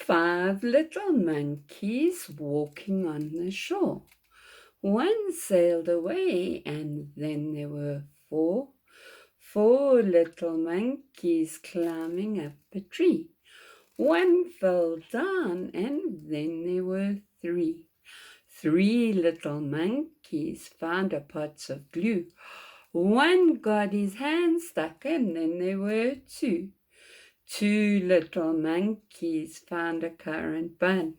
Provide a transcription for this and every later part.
5 little monkeys walking on the shore. One sailed away, and then there were 4 little monkeys climbing up a tree. One fell down, and then there were 3 little monkeys found a pot of glue. One got his hand stuck, and then there were 2 little monkeys found a currant bun.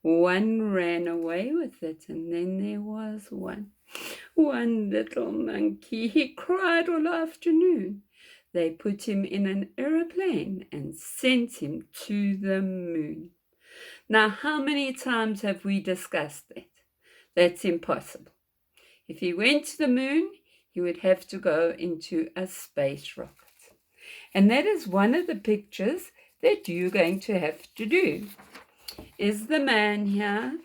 One ran away with it, and then there was one little monkey. He cried all afternoon. They put him in an aeroplane and sent him to the moon. Now, how many times have we discussed that? That's impossible. If he went to the moon, he would have to go into a space rocket. And that is one of the pictures that you're going to have to do. Is the man here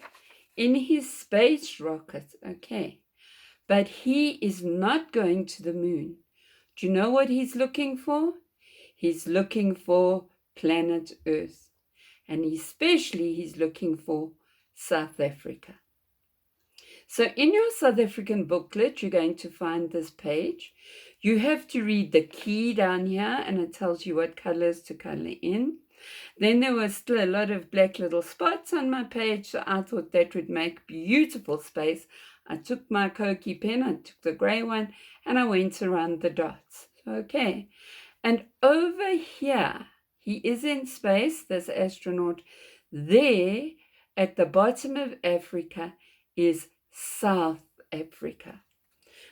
in his space rocket? Okay. But he is not going to the moon. Do you know what he's looking for? He's looking for planet Earth. And especially he's looking for South Africa. So in your South African booklet, you're going to find this page. You have to read the key down here, and it tells you what colors to color in. Then there was still a lot of black little spots on my page, so I thought that would make beautiful space. I took my Koki pen, I took the gray one, and I went around the dots. Okay, and over here, he is in space, this astronaut. There, at the bottom of Africa, is South Africa.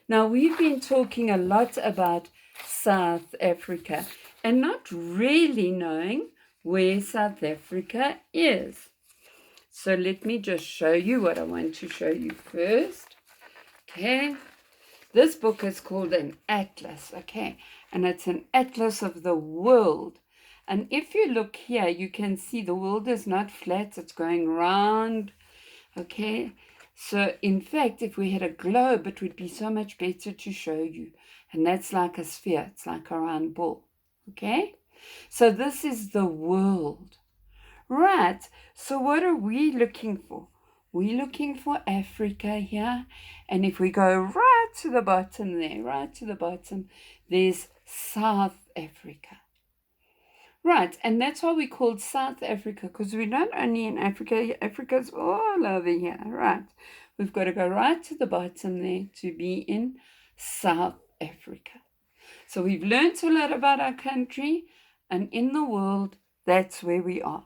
Now, we've been talking a lot about South Africa and not really knowing where South Africa is. So let me just show you what I want to show you first. Okay, this book is called an atlas, okay, and it's an atlas of the world. And if you look here, you can see the world is not flat, it's going round, okay. So in fact, if we had a globe, it would be so much better to show you. And that's like a sphere, it's like a round ball, okay. So this is the world. Right, so what are we looking for? We're looking for Africa here. And if we go right to the bottom there, right to the bottom, there's South Africa. Right, and that's why we called South Africa, because we're not only in Africa, Africa's all over here, right? We've got to go right to the bottom there to be in South Africa. So we've learned a lot about our country, and in the world, that's where we are,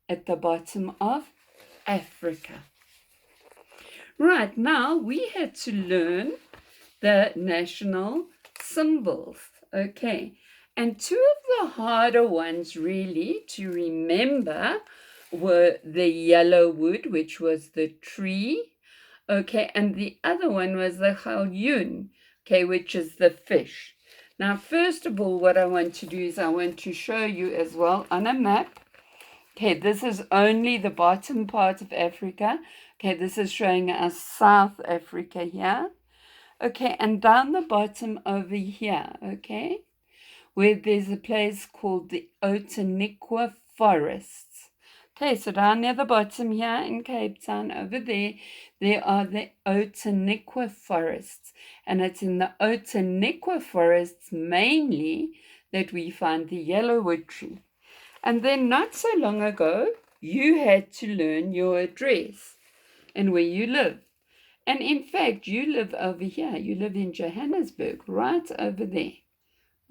at the bottom of Africa. Right, now we had to learn the national symbols, okay? And 2 of the harder ones really to remember were the yellow wood, which was the tree, okay, and the other one was the galjoen, okay, which is the fish. Now, first of all, what I want to do is I want to show you as well on a map. Okay, this is only the bottom part of Africa. Okay, this is showing us South Africa here. Okay, and down the bottom over here, okay, where there's a place called the Outeniqua Forests. Okay, so down near the bottom here in Cape Town, over there are the Outeniqua Forests. And it's in the Outeniqua Forests mainly that we find the yellowwood tree. And then not so long ago, you had to learn your address and where you live. And in fact, you live over here. You live in Johannesburg, right over there.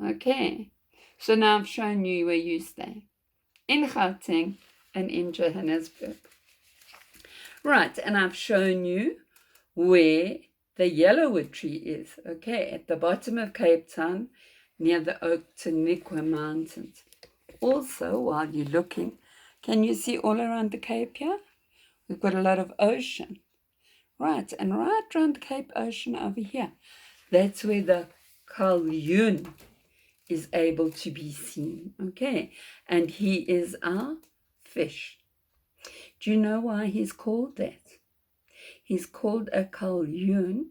Okay, so now I've shown you where you stay, in Gauteng and in Johannesburg. Right, and I've shown you where the yellowwood tree is, okay, at the bottom of Cape Town, near the Outeniqua Mountains. Also, while you're looking, can you see all around the Cape here? We've got a lot of ocean. Right, and right around the Cape Ocean over here, that's where the galjoen is able to be seen, okay? And he is our fish. Do you know why he's called that? He's called a galjoen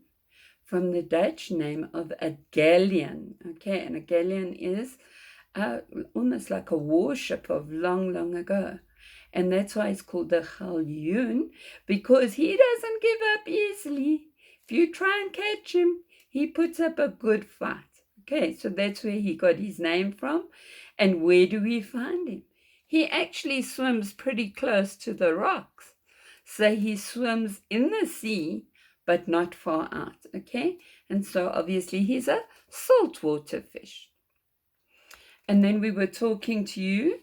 from the Dutch name of a galleon, okay? And a galleon is almost like a warship of long, long ago. And that's why it's called the galjoen, because he doesn't give up easily. If you try and catch him, he puts up a good fight. Okay, so that's where he got his name from. And where do we find him? He actually swims pretty close to the rocks. So he swims in the sea, but not far out, okay? And so obviously he's a saltwater fish. And then we were talking to you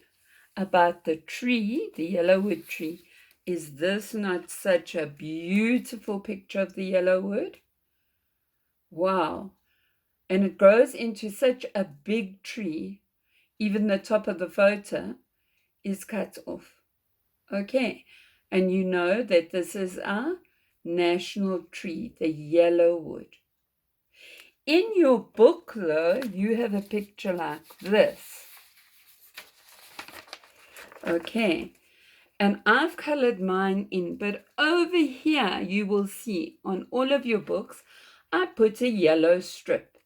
about the tree, the yellowwood tree. Is this not such a beautiful picture of the yellowwood? Wow. And it grows into such a big tree, even the top of the photo is cut off. Okay, and you know that this is our national tree, the yellowwood. In your book, though, you have a picture like this. Okay, and I've colored mine in, but over here you will see on all of your books, I put a yellow strip.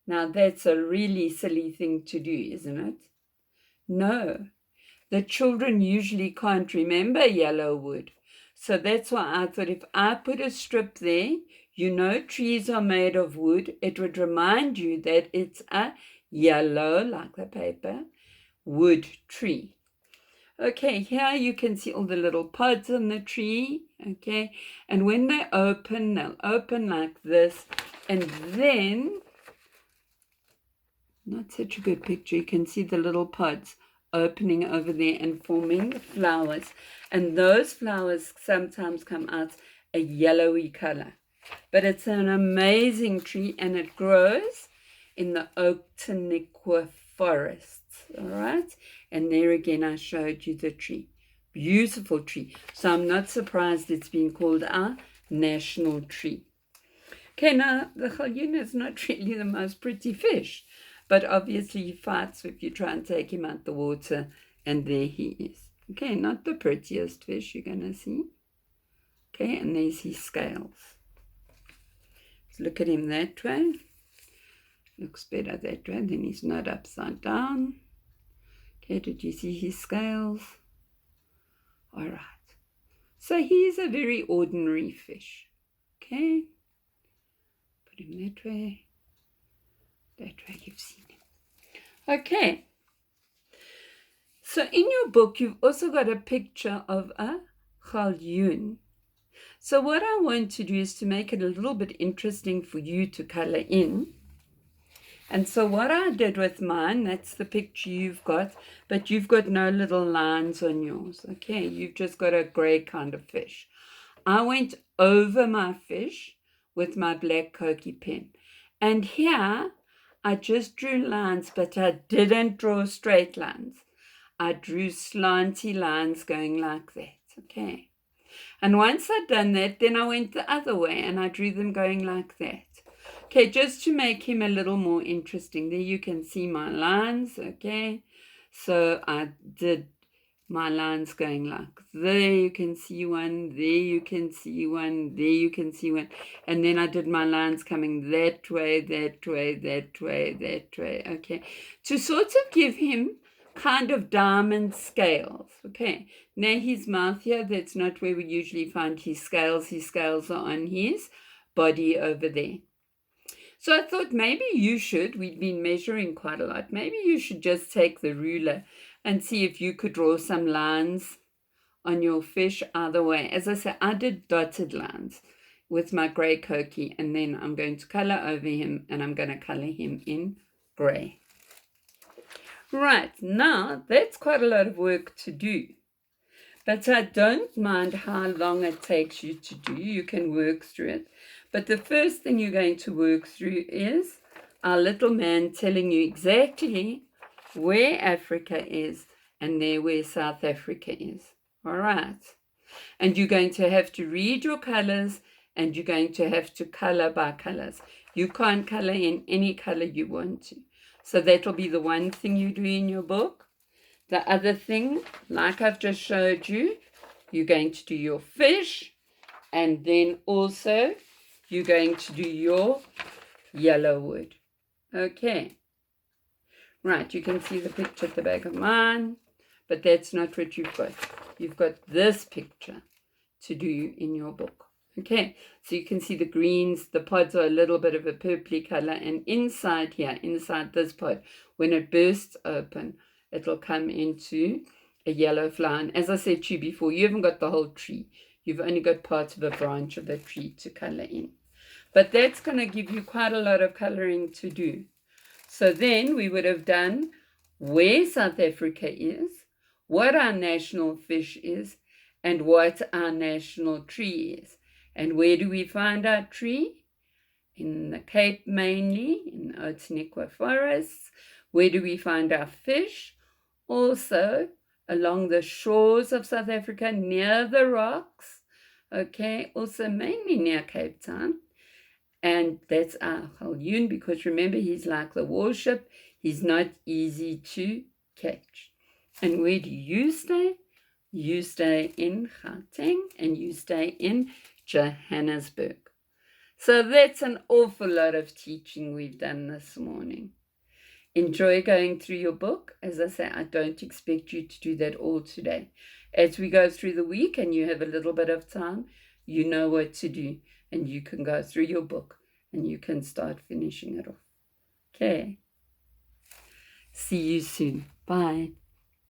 Now that's a really silly thing to do, isn't it? No, the children usually can't remember yellowwood. So that's why I thought if I put a strip there, you know trees are made of wood, it would remind you that it's a yellow, like the paper, wood tree. Okay, here you can see all the little pods on the tree, okay? And when they open, they'll open like this. And then, not such a good picture, you can see the little pods opening over there and forming flowers. And those flowers sometimes come out a yellowy color. But it's an amazing tree, and it grows in the Oak-Taniqua forests, all right? And there again, I showed you the tree. Beautiful tree. So I'm not surprised it's been called our national tree. Okay, now the galjoen is not really the most pretty fish, but obviously he fights if you try and take him out the water, and there he is. Okay, not the prettiest fish you're going to see. Okay, and there's his scales. Let's look at him that way. Looks better that way, then he's not upside down. Okay, did you see his scales? All right. So he's a very ordinary fish. Okay. Put him that way. That way you've seen him. Okay. So in your book, you've also got a picture of a galjoen. So what I want to do is to make it a little bit interesting for you to color in. And so what I did with mine, that's the picture you've got, but you've got no little lines on yours, okay? You've just got a gray kind of fish. I went over my fish with my black Koki pen. And here, I just drew lines, but I didn't draw straight lines. I drew slanty lines going like that, okay? And once I'd done that, then I went the other way and I drew them going like that. Okay, just to make him a little more interesting. There you can see my lines, okay? So I did my lines going like, there you can see one, there you can see one, there you can see one. And then I did my lines coming that way, that way, that way, that way, okay? To sort of give him kind of diamond scales, okay? Now his mouth here, that's not where we usually find his scales. His scales are on his body over there. So I thought maybe you should, we'd been measuring quite a lot, maybe you should just take the ruler and see if you could draw some lines on your fish either way. As I said, I did dotted lines with my gray Koki, and then I'm going to color over him, and I'm going to color him in gray. Right, now that's quite a lot of work to do. But I don't mind how long it takes you to do. You can work through it. But the first thing you're going to work through is our little man telling you exactly where Africa is and there where South Africa is. All right. And you're going to have to read your colors, and you're going to have to color by colors. You can't color in any color you want to. So that'll be the one thing you do in your book. The other thing, like I've just showed you, you're going to do your fish, and then also you're going to do your yellowwood. Okay. Right, you can see the picture at the back of mine, but that's not what you've got. you've got this picture to do in your book. Okay, so you can see the greens, the pods are a little bit of a purpley color, and inside here, inside this pod, when it bursts open, it'll come into a yellow flower. And as I said to you before, you haven't got the whole tree. You've only got parts of a branch of the tree to color in. But that's going to give you quite a lot of coloring to do. So then we would have done where South Africa is, what our national fish is, and what our national tree is. And where do we find our tree? In the Cape mainly, in Outeniqua forests. Where do we find our fish? Also along the shores of South Africa, near the rocks. Okay, also mainly near Cape Town. And that's our halhoen, because remember, he's like the warship. He's not easy to catch. And where do you stay? You stay in Gauteng and you stay in Johannesburg. So that's an awful lot of teaching we've done this morning. Enjoy going through your book. As I say, I don't expect you to do that all today. As we go through the week and you have a little bit of time, you know what to do, and you can go through your book and you can start finishing it off. Okay. See you soon. Bye.